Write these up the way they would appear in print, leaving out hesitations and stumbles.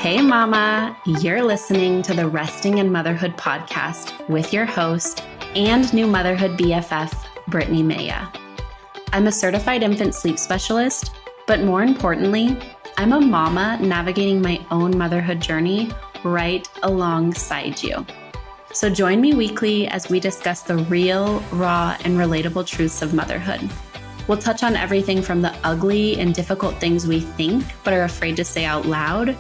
Hey, Mama, you're listening to the Resting in Motherhood podcast with your host and new motherhood BFF, Brittni Maya. I'm a certified infant sleep specialist, but more importantly, I'm a mama navigating my own motherhood journey right alongside you. So join me weekly as we discuss the real, raw, and relatable truths of motherhood. We'll touch on everything from the ugly and difficult things we think but are afraid to say out loud,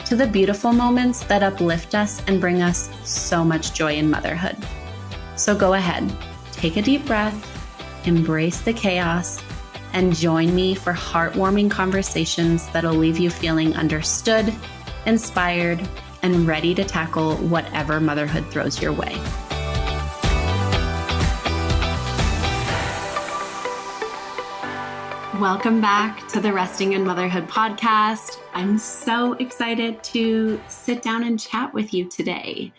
to the beautiful moments that uplift us and bring us so much joy in motherhood. So go ahead, take a deep breath, embrace the chaos, and join me for heartwarming conversations that'll leave you feeling understood, inspired, and ready to tackle whatever motherhood throws your way. Welcome back to the Resting in Motherhood podcast. I'm so excited to sit down and chat with you today.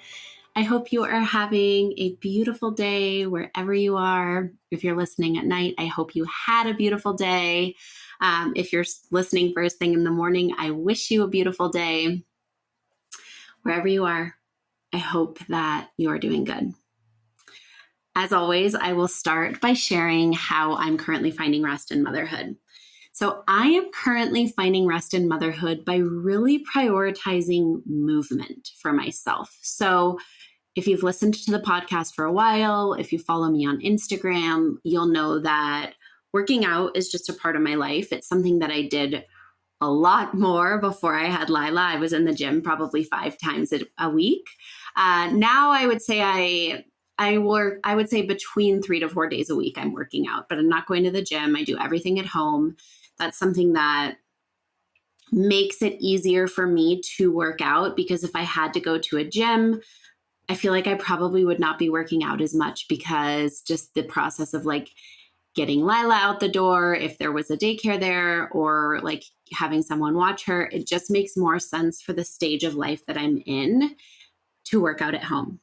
I hope you are having a beautiful day wherever you are. If you're listening at night, I hope you had a beautiful day. If you're listening first thing in the morning, I wish you a beautiful day. Wherever you are, I hope that you are doing good. As always, I will start by sharing how I'm currently finding rest in motherhood. So I am currently finding rest in motherhood by really prioritizing movement for myself. So if you've listened to the podcast for a while, if you follow me on Instagram, you'll know that working out is just a part of my life. It's something that I did a lot more before I had Lila. I was in the gym probably 5 times a week. Now I would say I would say between 3 to 4 days a week I'm working out, but I'm not going to the gym. I do everything at home. That's something that makes it easier for me to work out, because if I had to go to a gym, I feel like I probably would not be working out as much, because just the process of like getting Lila out the door, if there was a daycare there, or like having someone watch her, it just makes more sense for the stage of life that I'm in to work out at home.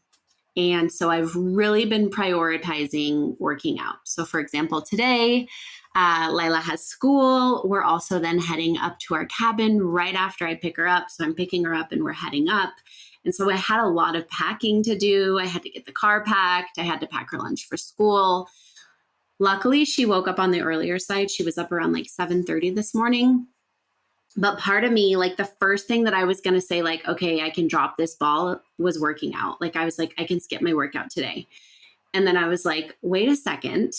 And so I've really been prioritizing working out. So for example, today, Lila has school. We're also then heading up to our cabin right after I pick her up. So I'm picking her up and we're heading up. And so I had a lot of packing to do. I had to get the car packed. I had to pack her lunch for school. Luckily, she woke up on the earlier side. She was up around like 7:30 this morning. But part of me, like the first thing that I was going to say, like, okay, I can drop this ball, was working out. Like I was like, I can skip my workout today. And then I was like, wait a second,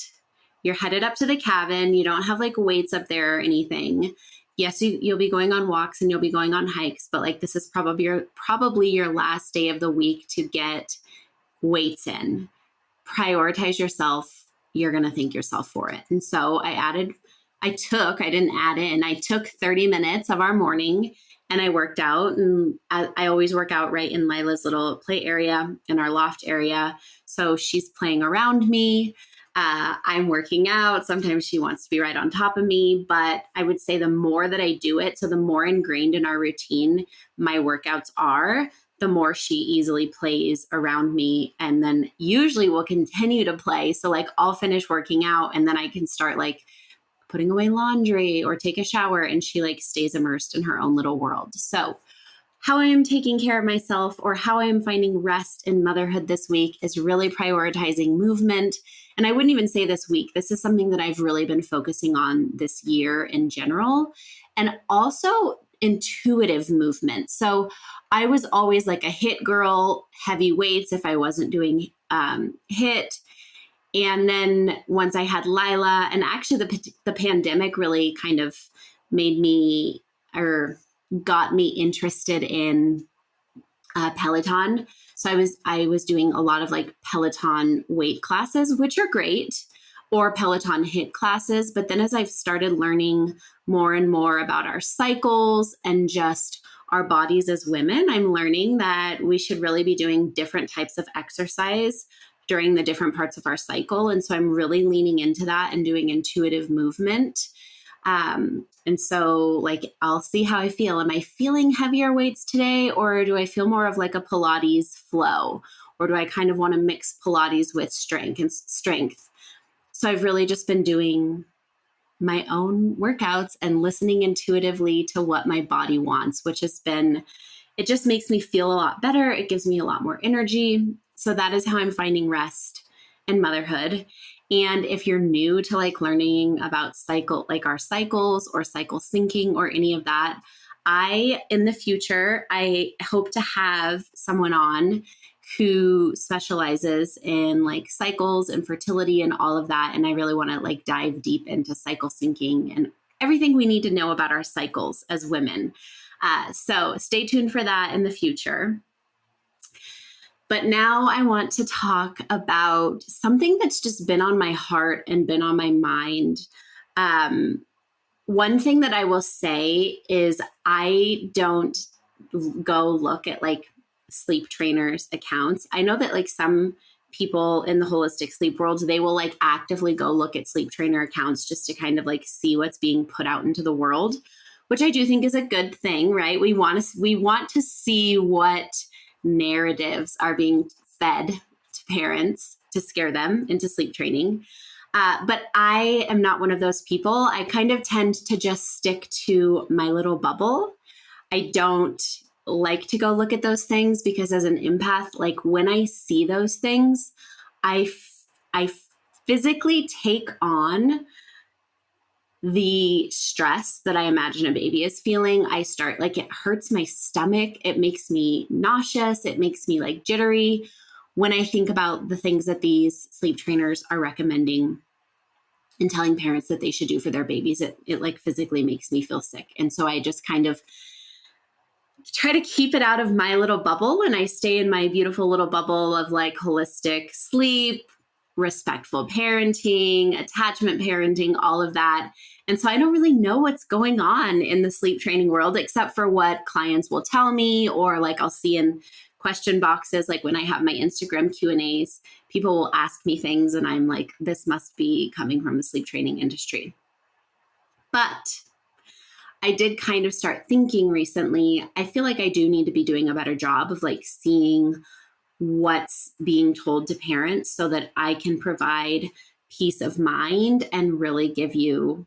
you're headed up to the cabin. You don't have like weights up there or anything. Yes, you'll be going on walks and you'll be going on hikes, but like this is probably your last day of the week to get weights in. Prioritize yourself. You're going to thank yourself for it. And so I didn't add in. I took 30 minutes of our morning and I worked out. And I always work out right in Lila's little play area in our loft area. So she's playing around me. I'm working out. Sometimes she wants to be right on top of me, but I would say the more that I do it, so the more ingrained in our routine my workouts are, the more she easily plays around me, and then usually will continue to play. So like I'll finish working out and then I can start like putting away laundry or take a shower, and she like stays immersed in her own little world. So how I am taking care of myself, or how I am finding rest in motherhood this week, is really prioritizing movement. And I wouldn't even say this week. This is something that I've really been focusing on this year in general, and also intuitive movement. So I was always like a HIIT girl, heavy weights if I wasn't doing HIIT. And then once I had Lila, and actually the pandemic really kind of made me, or got me interested in Peloton. So I was doing a lot of like Peloton weight classes, which are great, or Peloton HIIT classes. But then as I've started learning more and more about our cycles and just our bodies as women, I'm learning that we should really be doing different types of exercise during the different parts of our cycle. And so I'm really leaning into that and doing intuitive movement. And so like, I'll see how I feel. Am I feeling heavier weights today? Or do I feel more of like a Pilates flow? Or do I kind of want to mix Pilates with strength? So I've really just been doing my own workouts and listening intuitively to what my body wants, which has been it just makes me feel a lot better. It gives me a lot more energy. So that is how I'm finding rest and motherhood. And if you're new to like learning about our cycles or cycle syncing or any of that, in the future, I hope to have someone on who specializes in like cycles and fertility and all of that. And I really want to like dive deep into cycle syncing and everything we need to know about our cycles as women. So stay tuned for that in the future. But now I want to talk about something that's just been on my heart and been on my mind. One thing that I will say is I don't go look at like sleep trainers' accounts. I know that like some people in the holistic sleep world, they will like actively go look at sleep trainer accounts just to kind of like see what's being put out into the world, which I do think is a good thing, right? We want to see what narratives are being fed to parents to scare them into sleep training. But I am not one of those people. I kind of tend to just stick to my little bubble. I don't like to go look at those things because as an empath, like when I see those things, I physically take on the stress that I imagine a baby is feeling. I start like, it hurts my stomach. It makes me nauseous. It makes me like jittery when I think about the things that these sleep trainers are recommending and telling parents that they should do for their babies. It like physically makes me feel sick. And so I just kind of try to keep it out of my little bubble, and I stay in my beautiful little bubble of like holistic sleep, respectful parenting, attachment parenting, all of that. And so I don't really know what's going on in the sleep training world, except for what clients will tell me, or like I'll see in question boxes. Like when I have my Instagram Q&As, people will ask me things and I'm like, this must be coming from the sleep training industry. But I did kind of start thinking recently, I feel like I do need to be doing a better job of like seeing what's being told to parents so that I can provide peace of mind and really give you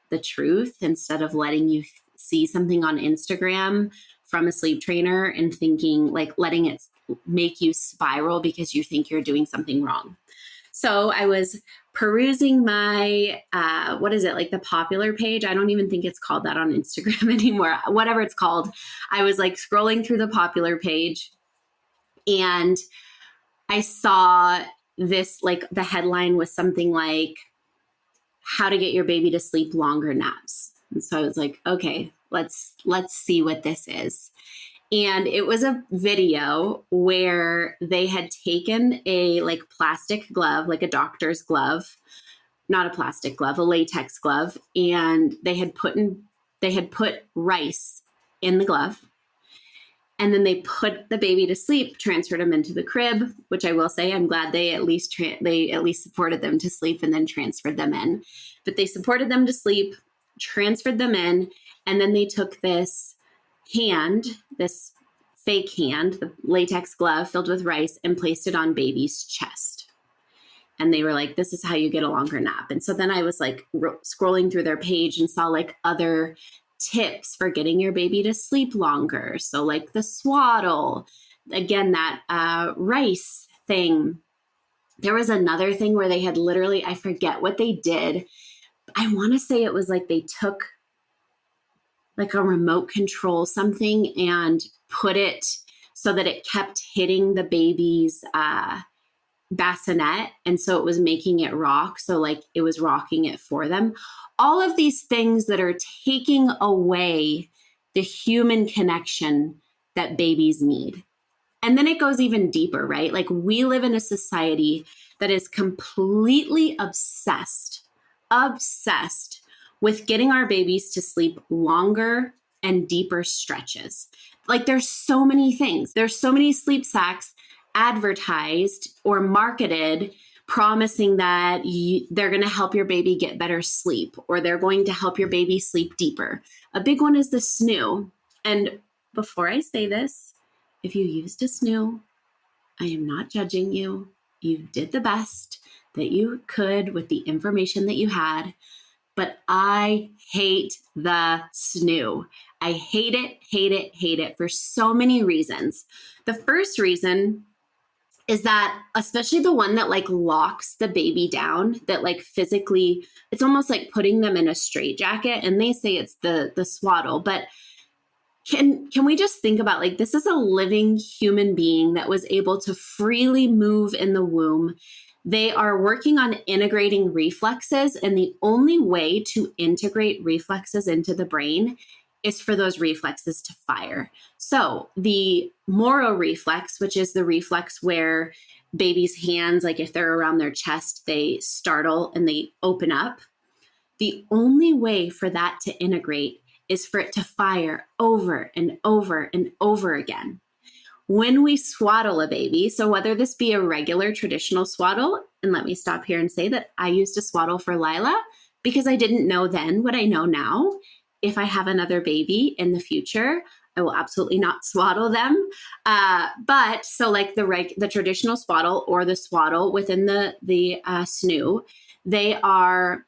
the truth instead of letting you see something on Instagram from a sleep trainer and thinking like letting it make you spiral because you think you're doing something wrong. So I was perusing my, like the popular page. I don't even think it's called that on Instagram anymore, whatever it's called. I was like scrolling through the popular page and I saw this, like the headline was something like, how to get your baby to sleep longer naps. And so I was like, okay, let's see what this is. And it was a video where they had taken a like plastic glove, like a doctor's glove, not a plastic glove, a latex glove. And they had put rice in the glove. And then they put the baby to sleep, transferred them into the crib, which I will say, I'm glad they at least supported them to sleep and then transferred them in. But they supported them to sleep, transferred them in, and then they took this fake hand, the latex glove filled with rice, and placed it on baby's chest. And they were like, this is how you get a longer nap. And so then I was like scrolling through their page and saw like other tips for getting your baby to sleep longer. So like the swaddle, again, that rice thing. There was another thing where they had literally, I forget what they did. I want to say it was like they took like a remote control something and put it so that it kept hitting the baby's bassinet. And so it was making it rock. So like it was rocking it for them. All of these things that are taking away the human connection that babies need. And then it goes even deeper, right? Like we live in a society that is completely obsessed with getting our babies to sleep longer and deeper stretches. Like there's so many things. There's so many sleep sacks advertised or marketed promising that they're going to help your baby get better sleep, or they're going to help your baby sleep deeper. A big one is the Snoo. And before I say this, if you used a Snoo, I am not judging you. You did the best that you could with the information that you had. but I hate the snoo. I hate it, hate it, hate it for so many reasons. The first reason is that, especially the one that like locks the baby down, that like physically, it's almost like putting them in a straitjacket, and they say it's the swaddle, but can we just think about, like, this is a living human being that was able to freely move in the womb. They are working on integrating reflexes, and the only way to integrate reflexes into the brain is for those reflexes to fire. So the moro reflex, which is the reflex where babies' hands, like if they're around their chest, they startle and they open up. The only way for that to integrate is for it to fire over and over and over again. When we swaddle a baby, so whether this be a regular traditional swaddle, and let me stop here and say that I used to swaddle for Lila because I didn't know then what I know now. If I have another baby in the future, I will absolutely not swaddle them. But so like the traditional swaddle or the swaddle within the Snoo, they are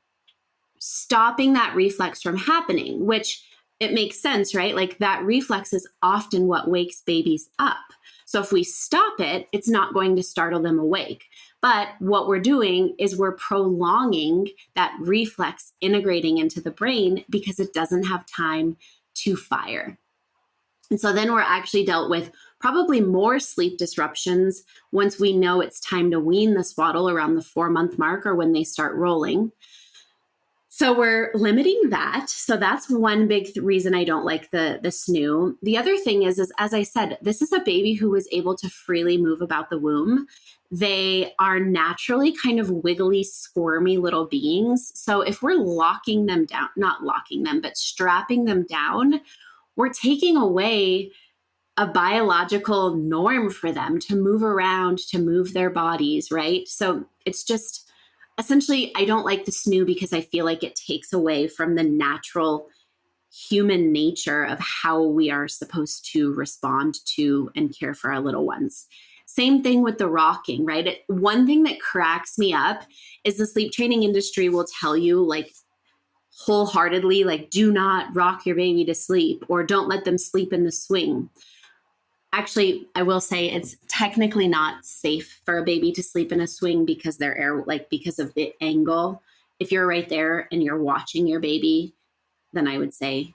stopping that reflex from happening, which it makes sense, right? Like that reflex is often what wakes babies up. So if we stop it, it's not going to startle them awake. But what we're doing is we're prolonging that reflex integrating into the brain because it doesn't have time to fire. And so then we're actually dealt with probably more sleep disruptions once we know it's time to wean the swaddle around the 4-month mark or when they start rolling. So we're limiting that. So that's one big reason I don't like the Snoo. The other thing is, as I said, this is a baby who was able to freely move about the womb. They are naturally kind of wiggly, squirmy little beings. So if we're locking them down, not locking them, but strapping them down, we're taking away a biological norm for them to move around, to move their bodies, right? So it's just, essentially, I don't like the Snoo because I feel like it takes away from the natural human nature of how we are supposed to respond to and care for our little ones. Same thing with the rocking, right? One thing that cracks me up is the sleep training industry will tell you, like, wholeheartedly, like, do not rock your baby to sleep or don't let them sleep in the swing. Actually, I will say it's technically not safe for a baby to sleep in a swing because because of the angle. If you're right there and you're watching your baby, then I would say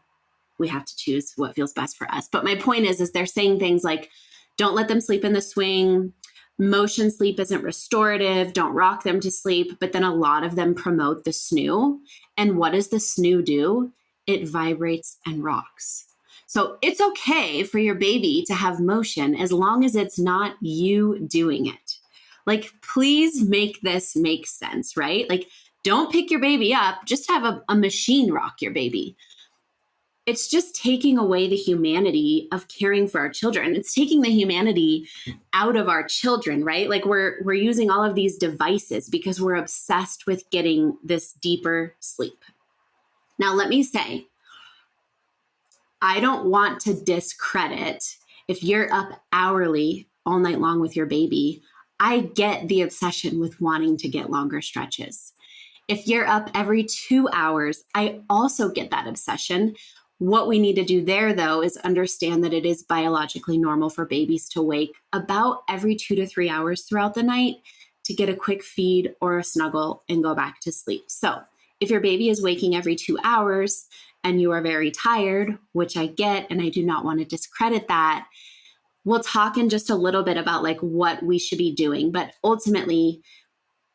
we have to choose what feels best for us. But my point is they're saying things like, don't let them sleep in the swing. Motion sleep isn't restorative. Don't rock them to sleep. But then a lot of them promote the Snoo. And what does the Snoo do? It vibrates and rocks. So it's okay for your baby to have motion as long as it's not you doing it. Like, please make this make sense, right? Like, don't pick your baby up, just have a machine rock your baby. It's just taking away the humanity of caring for our children. It's taking the humanity out of our children, right? Like we're using all of these devices because we're obsessed with getting this deeper sleep. Now, let me say, I don't want to discredit if you're up hourly all night long with your baby. I get the obsession with wanting to get longer stretches. If you're up every 2 hours, I also get that obsession. What we need to do there, though, is understand that it is biologically normal for babies to wake about every 2 to 3 hours throughout the night to get a quick feed or a snuggle and go back to sleep. So if your baby is waking every 2 hours and you are very tired, which I get, and I do not want to discredit that, we'll talk in just a little bit about like what we should be doing. But ultimately,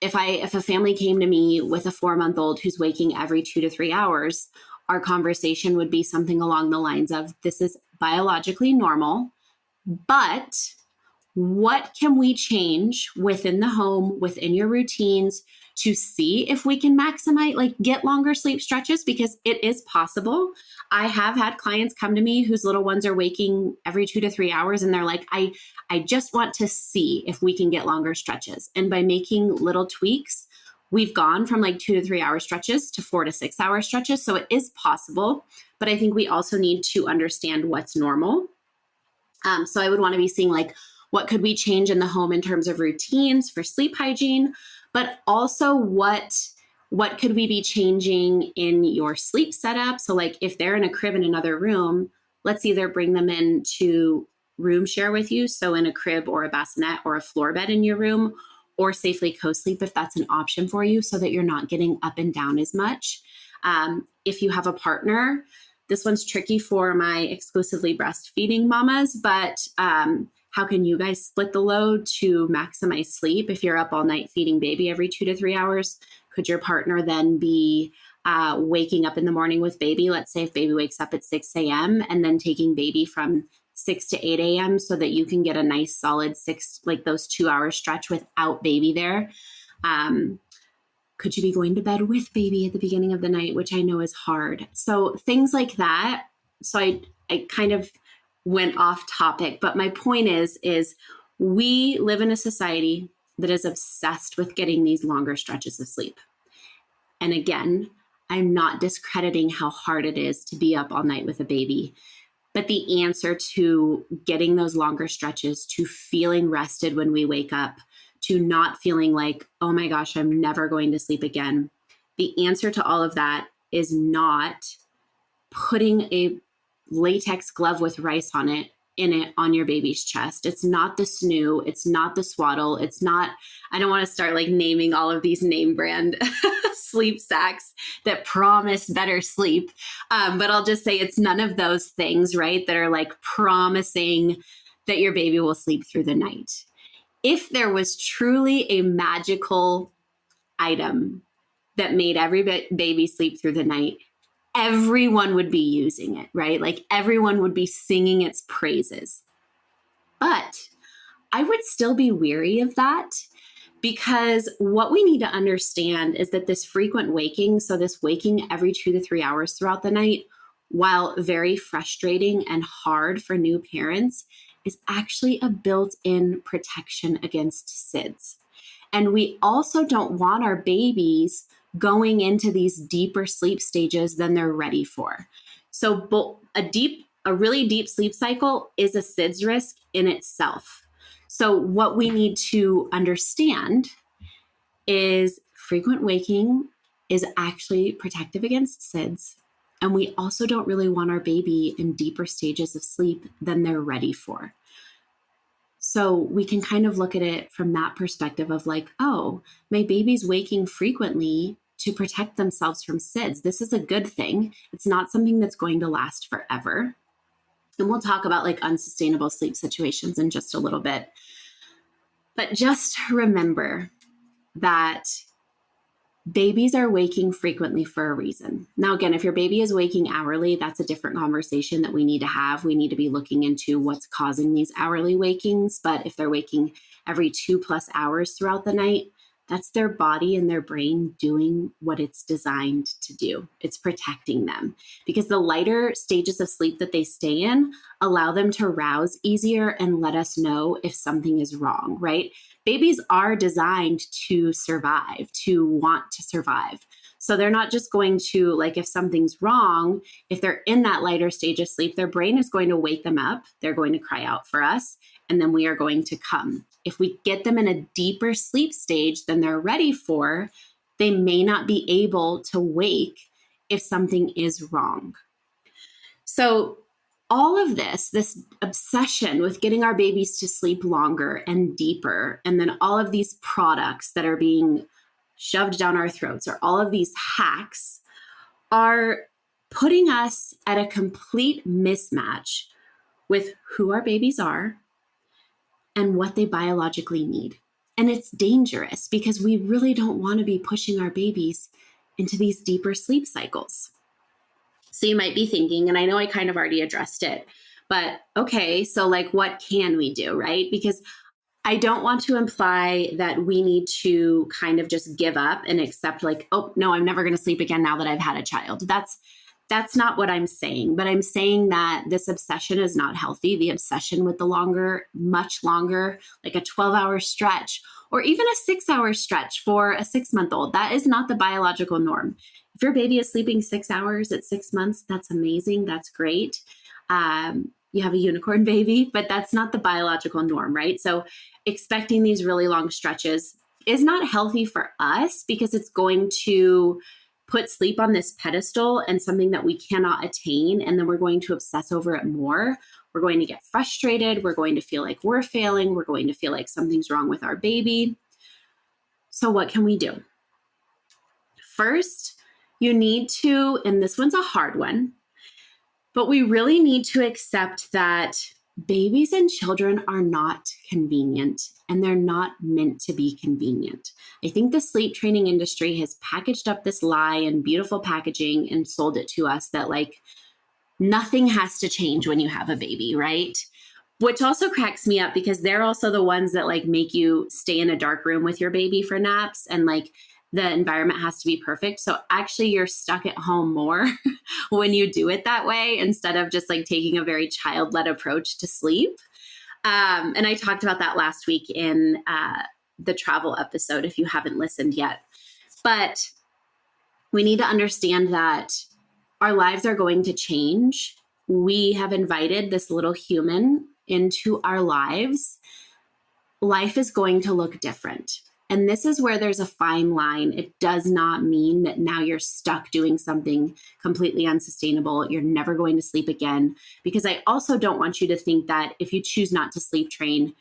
if a family came to me with a 4-month-old who's waking every 2 to 3 hours, our conversation would be something along the lines of, this is biologically normal, but what can we change within the home, within your routines to see if we can maximize, like get longer sleep stretches? Because it is possible. I have had clients come to me whose little ones are waking every 2 to 3 hours and they're like, I just want to see if we can get longer stretches. And by making little tweaks, we've gone from like 2 to 3 hour stretches to 4 to 6 hour stretches. So it is possible, but I think we also need to understand what's normal. So I would want to be seeing like, what could we change in the home in terms of routines for sleep hygiene, but also what What could we be changing in your sleep setup? So like if they're in a crib in another room, let's either bring them in to room share with you. So in a crib or a bassinet or a floor bed in your room, or safely co-sleep if that's an option for you, so that you're not getting up and down as much. If you have a partner, this one's tricky for my exclusively breastfeeding mamas, but how can you guys split the load to maximize sleep? If you're up all night feeding baby every 2 to 3 hours, could your partner then be waking up in the morning with baby? Let's say if baby wakes up at 6 a.m. and then taking baby from 6 to 8 a.m. so that you can get a nice solid 6, like those 2 hour stretch without baby there. Could you be going to bed with baby at the beginning of the night, which I know is hard. So things like that. So I kind of went off topic, but my point is we live in a society that is obsessed with getting these longer stretches of sleep. And again, I'm not discrediting how hard it is to be up all night with a baby, but the answer to getting those longer stretches, to feeling rested when we wake up, to not feeling like, oh my gosh, I'm never going to sleep again. The answer to all of that is not putting a latex glove with rice on it on your baby's chest. It's not the Snoo. It's not the Swaddle. It's not, I don't want to start like naming all of these name brand sleep sacks that promise better sleep. But I'll just say it's none of those things, right? That are like promising that your baby will sleep through the night. If there was truly a magical item that made every baby sleep through the night, everyone would be using it, right? Like everyone would be singing its praises. But I would still be weary of that, because what we need to understand is that this frequent waking, so this waking every 2 to 3 hours throughout the night, while very frustrating and hard for new parents, is actually a built-in protection against SIDS. And we also don't want our babies going into these deeper sleep stages than they're ready for. So a really deep sleep cycle is a SIDS risk in itself. So what we need to understand is frequent waking is actually protective against SIDS. And we also don't really want our baby in deeper stages of sleep than they're ready for. So we can kind of look at it from that perspective of like, oh, my baby's waking frequently to protect themselves from SIDS. This is a good thing. It's not something that's going to last forever. And we'll talk about like unsustainable sleep situations in just a little bit. But just remember that babies are waking frequently for a reason. Now, again, if your baby is waking hourly, that's a different conversation that we need to have. We need to be looking into what's causing these hourly wakings. But if they're waking every 2+ hours throughout the night, that's their body and their brain doing what it's designed to do. It's protecting them, because the lighter stages of sleep that they stay in allow them to rouse easier and let us know if something is wrong, right? Babies are designed to survive, to want to survive. So they're not just going to, like, if something's wrong, if they're in that lighter stage of sleep, their brain is going to wake them up. They're going to cry out for us, and then we are going to come. If we get them in a deeper sleep stage than they're ready for, they may not be able to wake if something is wrong. So all of this obsession with getting our babies to sleep longer and deeper, and then all of these products that are being shoved down our throats, or all of these hacks, are putting us at a complete mismatch with who our babies are and what they biologically need. And it's dangerous because we really don't want to be pushing our babies into these deeper sleep cycles. So you might be thinking, and I know I kind of already addressed it, but okay, so like what can we do, right? Because I don't want to imply that we need to kind of just give up and accept like, oh, no, I'm never going to sleep again now that I've had a child. That's not what I'm saying, but I'm saying that this obsession is not healthy. The obsession with the longer, much longer, like a 12-hour stretch, or even a 6-hour stretch for a 6-month-old, that is not the biological norm. If your baby is sleeping 6 hours at 6 months, that's amazing. That's great. You have a unicorn baby, but that's not the biological norm, right? So expecting these really long stretches is not healthy for us because it's going to put sleep on this pedestal and something that we cannot attain. And then we're going to obsess over it more. We're going to get frustrated. We're going to feel like we're failing. We're going to feel like something's wrong with our baby. So what can we do? First, you need to, and this one's a hard one, but we really need to accept that babies and children are not convenient, and they're not meant to be convenient. I think the sleep training industry has packaged up this lie in beautiful packaging and sold it to us that like nothing has to change when you have a baby, right? Which also cracks me up because they're also the ones that like make you stay in a dark room with your baby for naps, and like the environment has to be perfect. So actually you're stuck at home more when you do it that way, instead of just like taking a very child-led approach to sleep. And I talked about that last week in the travel episode, if you haven't listened yet. But we need to understand that our lives are going to change. We have invited this little human into our lives. Life is going to look different. And this is where there's a fine line. It does not mean that now you're stuck doing something completely unsustainable. You're never going to sleep again. Because I also don't want you to think that if you choose not to sleep train,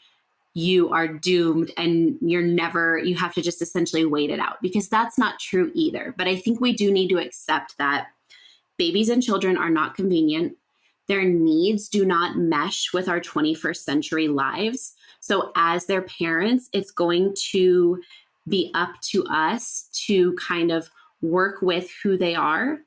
you are doomed and you have to just essentially wait it out, because that's not true either. But I think we do need to accept that babies and children are not convenient. Their needs do not mesh with our 21st century lives. So as their parents, it's going to be up to us to kind of work with who they are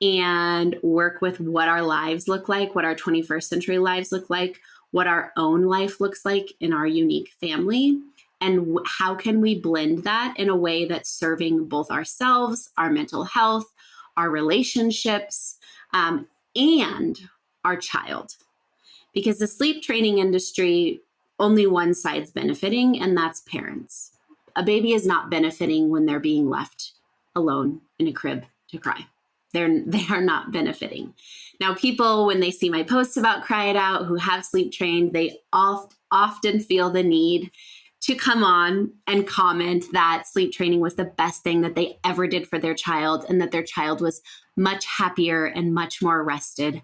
and work with what our lives look like, what our 21st century lives look like, what our own life looks like in our unique family, and how can we blend that in a way that's serving both ourselves, our mental health, our relationships, and our child. Because the sleep training industry, only one side's benefiting, and that's parents. A baby is not benefiting when they're being left alone in a crib to cry. They are not benefiting. Now, people, when they see my posts about Cry It Out, who have sleep trained, they often feel the need to come on and comment that sleep training was the best thing that they ever did for their child, and that their child was much happier and much more rested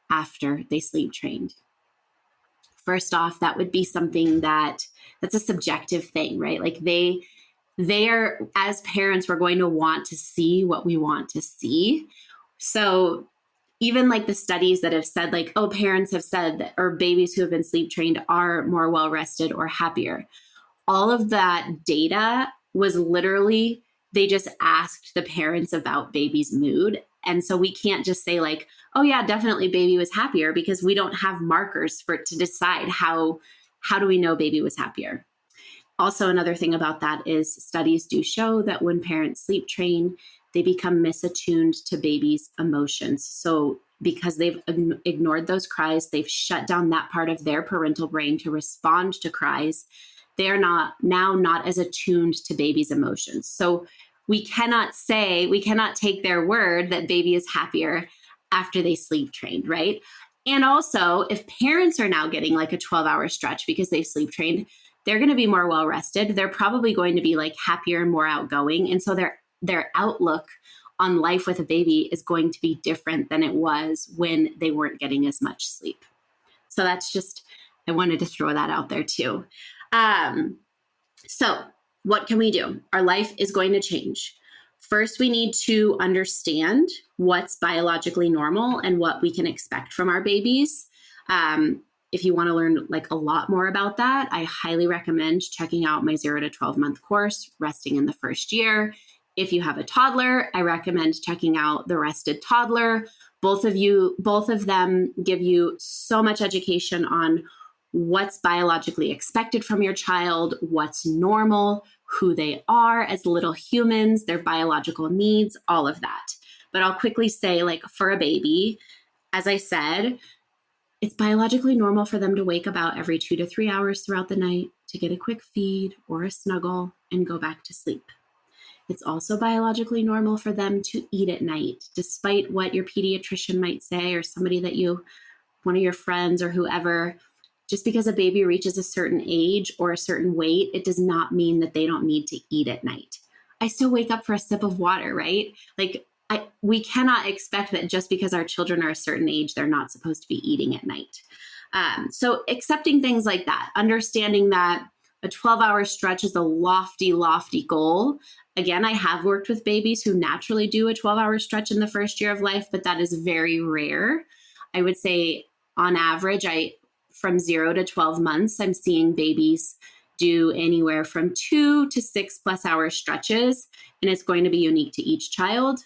after they sleep trained. First off, that would be something that's a subjective thing, right? Like they are, as parents, we're going to want to see what we want to see. So even like the studies that have said like, oh, parents have said that, or babies who have been sleep trained are more well rested or happier. All of that data was literally, they just asked the parents about baby's mood. And so we can't just say like, oh yeah, definitely baby was happier, because we don't have markers for it to decide how do we know baby was happier. Also, another thing about that is studies do show that when parents sleep train, they become misattuned to baby's emotions. So because they've ignored those cries, they've shut down that part of their parental brain to respond to cries. They are not as attuned to baby's emotions. So we cannot take their word that baby is happier after they sleep trained, right? And also, if parents are now getting like a 12-hour stretch because they've sleep trained, they're going to be more well rested. They're probably going to be like happier and more outgoing. And so their outlook on life with a baby is going to be different than it was when they weren't getting as much sleep. So that's just, I wanted to throw that out there too. So what can we do? Our life is going to change. First, we need to understand what's biologically normal and what we can expect from our babies. If you want to learn like a lot more about that, I highly recommend checking out my 0 to 12 month course, Resting in the First Year. If you have a toddler, I recommend checking out the Rested Toddler. Both of them give you so much education on what's biologically expected from your child, what's normal, who they are as little humans, their biological needs, all of that. But I'll quickly say, like, for a baby, as I said, it's biologically normal for them to wake about every 2 to 3 hours throughout the night to get a quick feed or a snuggle and go back to sleep. It's also biologically normal for them to eat at night, despite what your pediatrician might say, or somebody that one of your friends or whoever. just because a baby reaches a certain age or a certain weight, it does not mean that they don't need to eat at night. I still wake up for a sip of water, right? Like we cannot expect that just because our children are a certain age, they're not supposed to be eating at night. So accepting things like that, understanding that a 12-hour stretch is a lofty, lofty goal. Again, I have worked with babies who naturally do a 12-hour stretch in the first year of life, but that is very rare. I would say on average, from 0 to 12 months, I'm seeing babies do anywhere from 2 to 6+ hour stretches, and it's going to be unique to each child.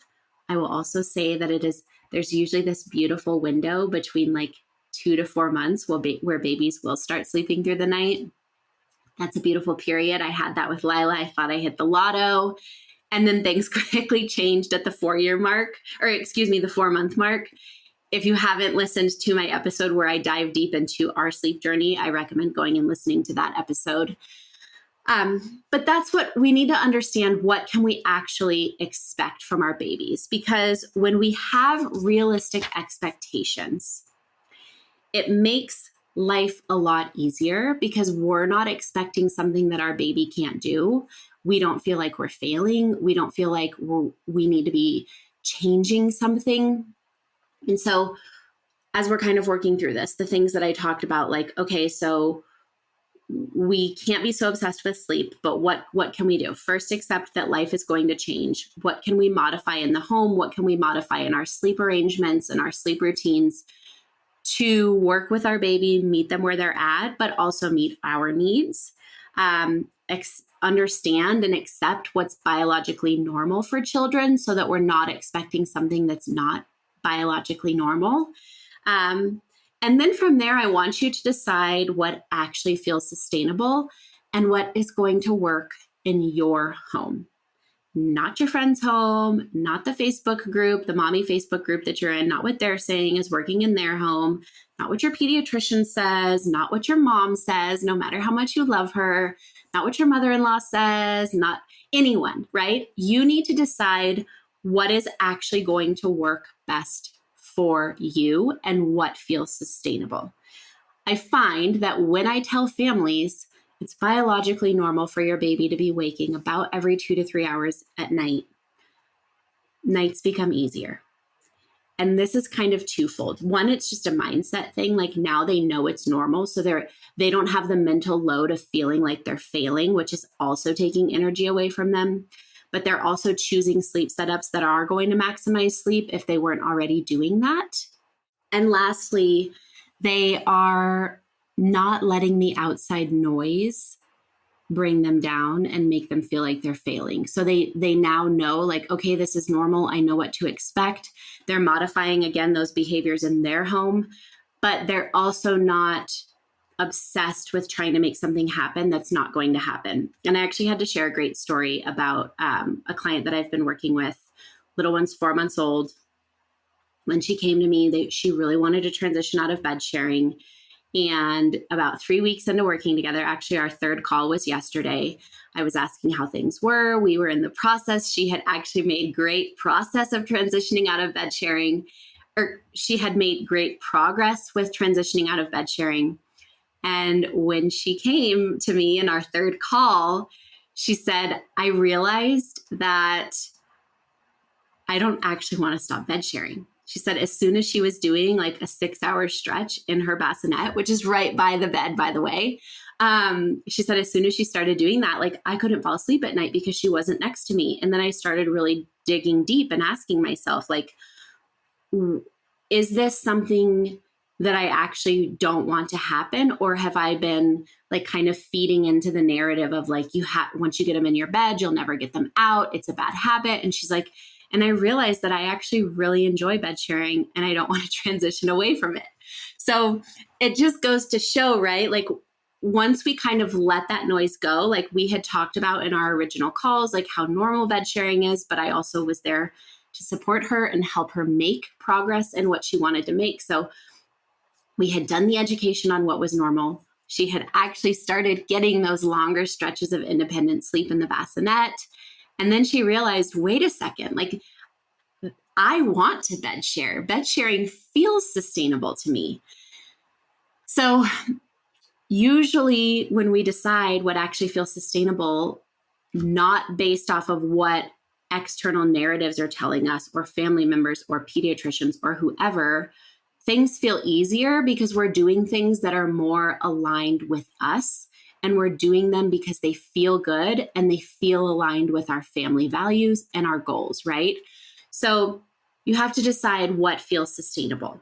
I will also say that there's usually this beautiful window between like 2 to 4 months where babies will start sleeping through the night. That's a beautiful period. I had that with Lila. I thought I hit the lotto. And then things quickly changed at the 4-month mark. If you haven't listened to my episode where I dive deep into our sleep journey, I recommend going and listening to that episode. But that's what we need to understand. What can we actually expect from our babies? Because when we have realistic expectations, it makes life a lot easier because we're not expecting something that our baby can't do. We don't feel like we're failing. We don't feel like we need to be changing something. And so as we're kind of working through this, the things that I talked about, like, okay, so we can't be so obsessed with sleep, but what can we do? First, accept that life is going to change. What can we modify in the home? What can we modify in our sleep arrangements and our sleep routines to work with our baby, meet them where they're at, but also meet our needs? Understand and accept what's biologically normal for children so that we're not expecting something that's not biologically normal. And then from there, I want you to decide what actually feels sustainable and what is going to work in your home. Not your friend's home, not the Facebook group, the mommy Facebook group that you're in, not what they're saying is working in their home, not what your pediatrician says, not what your mom says, no matter how much you love her, not what your mother-in-law says, not anyone, right? You need to decide what is actually going to work best for you and what feels sustainable. I find that when I tell families it's biologically normal for your baby to be waking about every 2 to 3 hours at night, nights become easier. And this is kind of twofold. One, it's just a mindset thing. Like now they know it's normal. So they don't have the mental load of feeling like they're failing, which is also taking energy away from them. But they're also choosing sleep setups that are going to maximize sleep if they weren't already doing that. And lastly, they are not letting the outside noise bring them down and make them feel like they're failing. So they now know, like, okay, this is normal. I know what to expect. They're modifying, again, those behaviors in their home, but they're also not obsessed with trying to make something happen that's not going to happen. And I actually had to share a great story about a client that I've been working with. Little one's 4 months old. When she came to me, she really wanted to transition out of bed sharing. And about 3 weeks into working together, actually our third call was yesterday, I was asking how things were. We were in the process. She had actually made great process of transitioning out of bed sharing, or she had made great progress with transitioning out of bed sharing. And when she came to me in our third call, she said, I realized that I don't actually want to stop bed sharing. She said as soon as she was doing like a 6-hour stretch in her bassinet, which is right by the bed, by the way, she said as soon as she started doing that, like I couldn't fall asleep at night because she wasn't next to me. And then I started really digging deep and asking myself, like, is this something that I actually don't want to happen? Or have I been like kind of feeding into the narrative of like, once you get them in your bed, you'll never get them out. It's a bad habit. And she's like, and I realized that I actually really enjoy bed sharing and I don't want to transition away from it. So it just goes to show, right? Like once we kind of let that noise go, like we had talked about in our original calls, like how normal bed sharing is, but I also was there to support her and help her make progress in what she wanted to make. So we had done the education on what was normal. She had actually started getting those longer stretches of independent sleep in the bassinet. And then she realized, wait a second, like I want to bed share. Bed sharing feels sustainable to me. So usually when we decide what actually feels sustainable, not based off of what external narratives are telling us or family members or pediatricians or whoever, things feel easier because we're doing things that are more aligned with us, and we're doing them because they feel good and they feel aligned with our family values and our goals, right? So you have to decide what feels sustainable.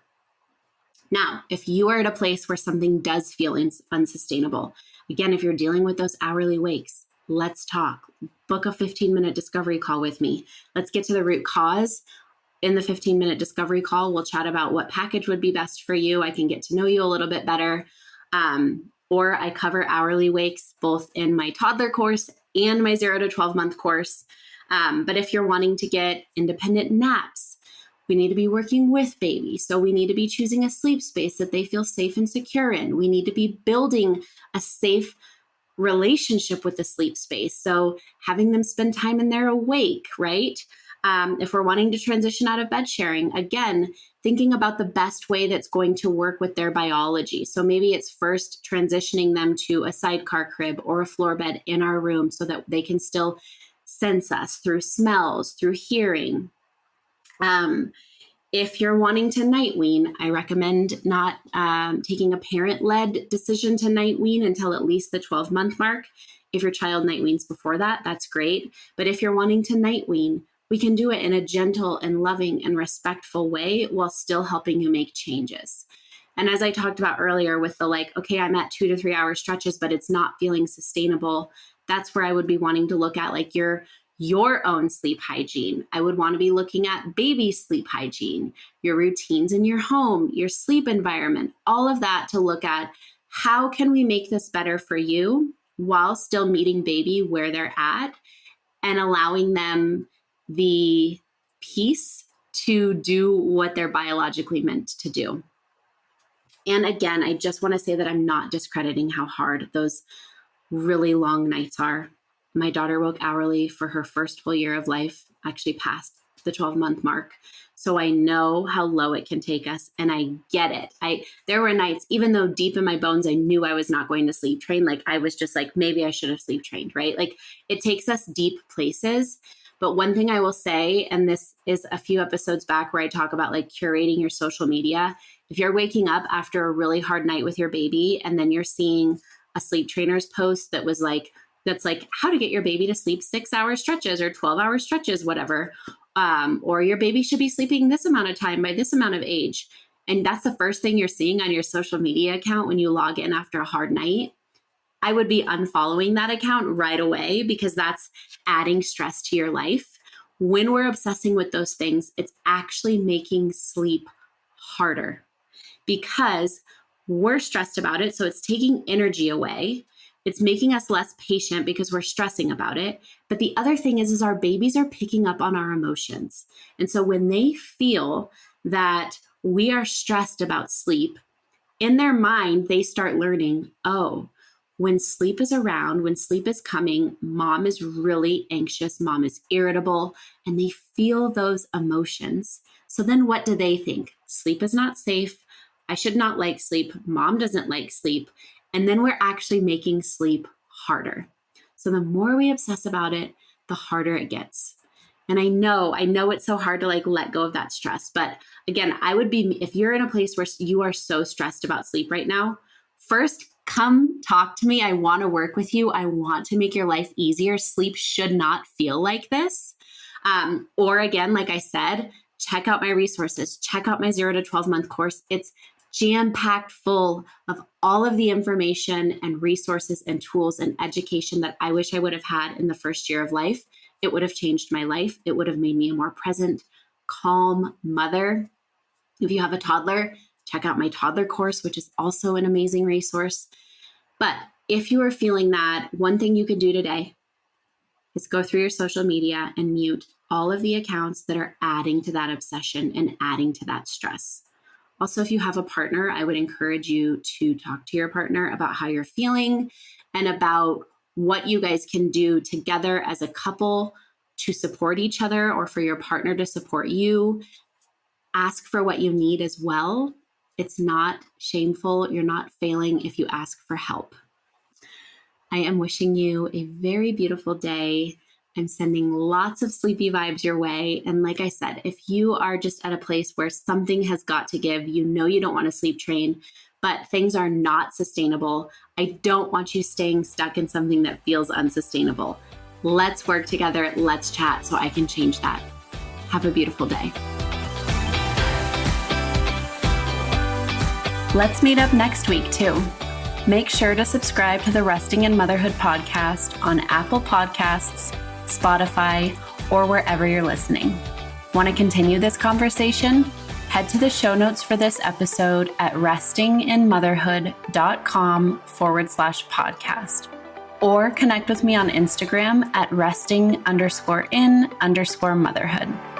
Now, if you are at a place where something does feel unsustainable, again, if you're dealing with those hourly wakes, let's talk. Book a 15-minute discovery call with me. Let's get to the root cause. In the 15-minute discovery call, we'll chat about what package would be best for you. I can get to know you a little bit better. Or I cover hourly wakes both in my toddler course and my 0 to 12 month course. But if you're wanting to get independent naps, we need to be working with baby. So we need to be choosing a sleep space that they feel safe and secure in. We need to be building a safe relationship with the sleep space. So having them spend time in there awake, right? If we're wanting to transition out of bed sharing, again, thinking about the best way that's going to work with their biology. So maybe it's first transitioning them to a sidecar crib or a floor bed in our room so that they can still sense us through smells, through hearing. If you're wanting to night wean, I recommend not taking a parent-led decision to night wean until at least the 12-month mark. If your child night weans before that, that's great. But if you're wanting to night wean, we can do it in a gentle and loving and respectful way while still helping you make changes. And as I talked about earlier with the okay, I'm at 2 to 3 hour stretches, but it's not feeling sustainable. That's where I would be wanting to look at your own sleep hygiene. I would want to be looking at baby sleep hygiene, your routines in your home, your sleep environment, all of that to look at how can we make this better for you while still meeting baby where they're at and allowing them the peace to do what they're biologically meant to do. And again, I just want to say that I'm not discrediting how hard those really long nights are. My daughter woke hourly for her first full year of life, actually past the 12-month mark. So I know how low it can take us, and I get it. There were nights, even though deep in my bones, I knew I was not going to sleep train. I was just maybe I should have sleep trained, right? It takes us deep places. But one thing I will say, and this is a few episodes back where I talk about curating your social media. If you're waking up after a really hard night with your baby, and then you're seeing a sleep trainer's post that was that's how to get your baby to sleep 6-hour stretches or 12-hour stretches, whatever. Or your baby should be sleeping this amount of time by this amount of age. And that's the first thing you're seeing on your social media account when you log in after a hard night. I would be unfollowing that account right away because that's adding stress to your life. When we're obsessing with those things, it's actually making sleep harder because we're stressed about it. So it's taking energy away. It's making us less patient because we're stressing about it. But the other thing is our babies are picking up on our emotions. And so when they feel that we are stressed about sleep, in their mind, they start learning, oh, when sleep is around, when sleep is coming, mom is really anxious, mom is irritable, and they feel those emotions. So then what do they think? Sleep is not safe. I should not like sleep. Mom doesn't like sleep. And then we're actually making sleep harder. So the more we obsess about it, the harder it gets. And I know it's so hard to let go of that stress. But again, if you're in a place where you are so stressed about sleep right now, first, come talk to me. I want to work with you. I want to make your life easier. Sleep should not feel like this. Or again, like I said, check out my resources, check out my 0 to 12 month course. It's jam-packed full of all of the information and resources and tools and education that I wish I would have had in the first year of life. It would have changed my life. It would have made me a more present, calm mother. If you have a toddler, check out my toddler course, which is also an amazing resource. But if you are feeling that, one thing you can do today is go through your social media and mute all of the accounts that are adding to that obsession and adding to that stress. Also, if you have a partner, I would encourage you to talk to your partner about how you're feeling and about what you guys can do together as a couple to support each other or for your partner to support you. Ask for what you need as well. It's not shameful. You're not failing if you ask for help. I am wishing you a very beautiful day. I'm sending lots of sleepy vibes your way. And like I said, if you are just at a place where something has got to give, you know you don't want to sleep train, but things are not sustainable. I don't want you staying stuck in something that feels unsustainable. Let's work together. Let's chat so I can change that. Have a beautiful day. Let's meet up next week too. Make sure to subscribe to the Resting in Motherhood podcast on Apple Podcasts, Spotify, or wherever you're listening. Want to continue this conversation? Head to the show notes for this episode at restinginmotherhood.com/podcast, or connect with me on Instagram at resting_in_motherhood.